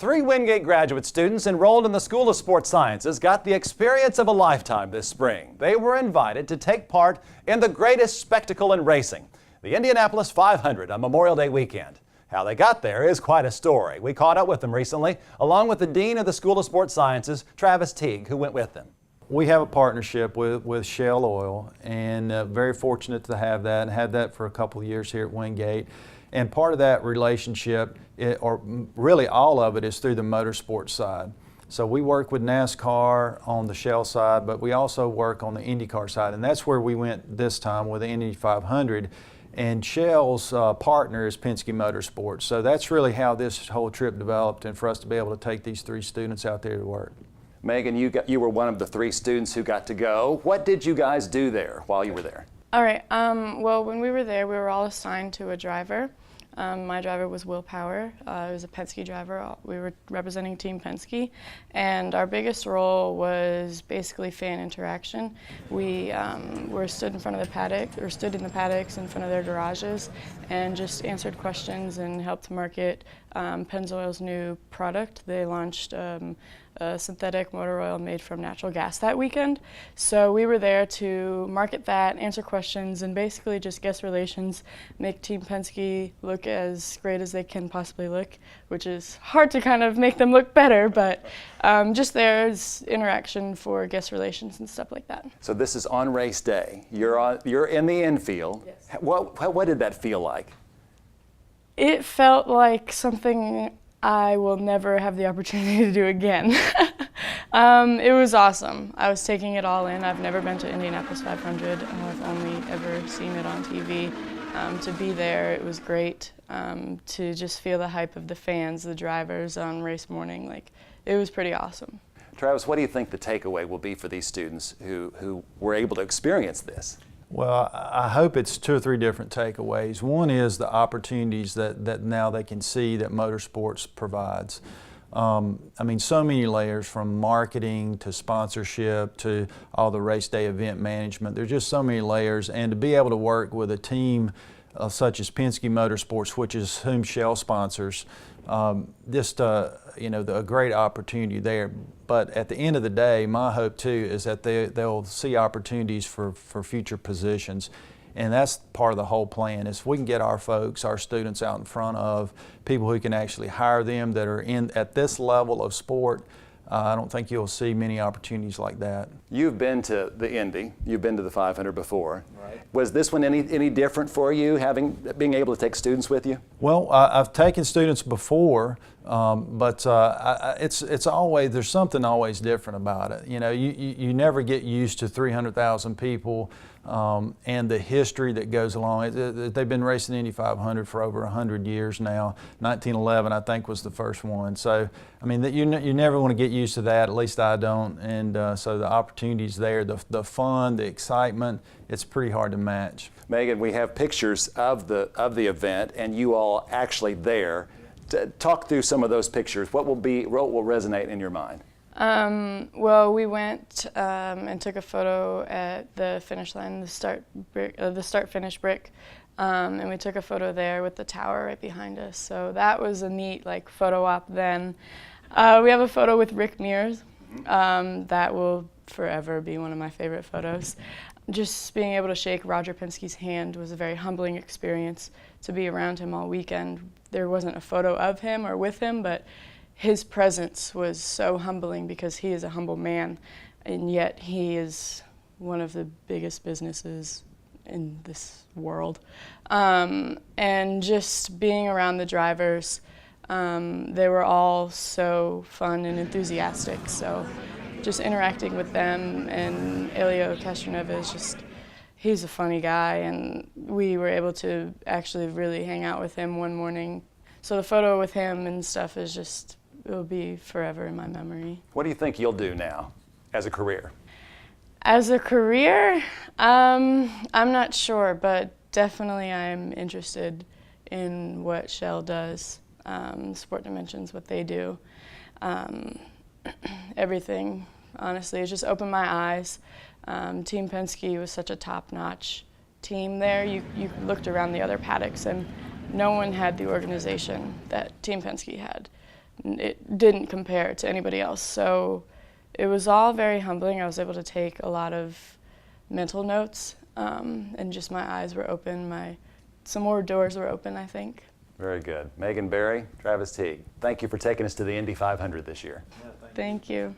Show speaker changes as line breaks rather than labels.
Three Wingate graduate students enrolled in the School of Sports Sciences got the experience of a lifetime this spring. They were invited to take part in the greatest spectacle in racing, the Indianapolis 500 on Memorial Day weekend. How they got there is quite a story. We caught up with them recently, along with the Dean of the School of Sports Sciences, Travis Teague, who went with them.
We have a partnership with Shell Oil, and very fortunate to have that, and had that for a couple of years here at Wingate. And part of that relationship, or really all of it, is through the motorsports side. So we work with NASCAR on the Shell side, but we also work on the IndyCar side, and that's where we went this time with the Indy 500. And Shell's partner is Penske Motorsports. So that's really how this whole trip developed, and for us to be able to take these three students out there to work.
Megan, you were one of the three students who got to go. What did you guys do there while you were there?
All right, well, when we were there, we were all assigned to a driver. My driver was Will Power. It was a Penske driver. We were representing Team Penske, and our biggest role was basically fan interaction. We were stood in front of the paddock, or stood in the paddocks in front of their garages, and just answered questions and helped market Pennzoil's new product. They launched a synthetic motor oil made from natural gas that weekend. So we were there to market that, answer questions, and basically just guest relations, make Team Penske look as great as they can possibly look, which is hard to kind of make them look better, but just there's interaction for guest relations and stuff like that.
So this is on race day. You're in the infield.
Yes.
What did that feel like?
It felt like something I will never have the opportunity to do again. It was awesome. I was taking it all in. I've never been to Indianapolis 500. I've only ever seen it on TV. To be there, it was great. To just feel the hype of the fans, the drivers on race morning, like, it was pretty awesome.
Travis, what do you think the takeaway will be for these students who were able to experience this?
Well, I hope it's two or three different takeaways. One is the opportunities that now they can see that motorsports provides. I mean, so many layers, from marketing to sponsorship to all the race day event management. There's just so many layers, and to be able to work with a team such as Penske Motorsports, which is whom Shell sponsors, a great opportunity there. But at the end of the day, my hope too is that they'll see opportunities for future positions. And that's part of the whole plan, is we can get our folks, our students, out in front of people who can actually hire them that are at this level of sport. I don't think you'll see many opportunities like that.
You've been to the Indy, you've been to the 500 before.
Right.
Was this one any different for you, being able to take students with you?
Well, I've taken students before, but it's always, there's something always different about it. You know, you never get used to 300,000 people and the history that goes along. They've been racing Indy 500 for over 100 years now. 1911, I think, was the first one. So, I mean, you never want to get used to that, at least I don't. And so the opportunities there, the fun, the excitement, it's pretty hard to match.
Megan, we have pictures of the event, and you all actually there. Talk through some of those pictures. What will resonate in your mind?
Well, we went and took a photo at the finish line, the start-finish brick, and we took a photo there with the tower right behind us. So that was a neat photo op. Then we have a photo with Rick Mears. That will forever be one of my favorite photos. Just being able to shake Roger Penske's hand was a very humbling experience. To be around him all weekend, there wasn't a photo of him or with him, but his presence was so humbling because he is a humble man, and yet he is one of the biggest businesses in this world. And just being around the drivers, they were all so fun and enthusiastic. So just interacting with them, and Elio Castronova is he's a funny guy, and we were able to actually really hang out with him one morning. So the photo with him and stuff is it will be forever in my memory.
What do you think you'll do now as a career?
As a career, I'm not sure, but definitely I'm interested in what Shell does, Sport Dimensions, what they do. Everything, honestly, it just opened my eyes. Team Penske was such a top-notch team there. You looked around the other paddocks, and no one had the organization that Team Penske had. it didn't compare to anybody else. So it was all very humbling. I was able to take a lot of mental notes, and just my eyes were open. Some more doors were open, I think.
Very good. Megan Berry, Travis Teague, thank you for taking us to the Indy 500 this year.
Thank you.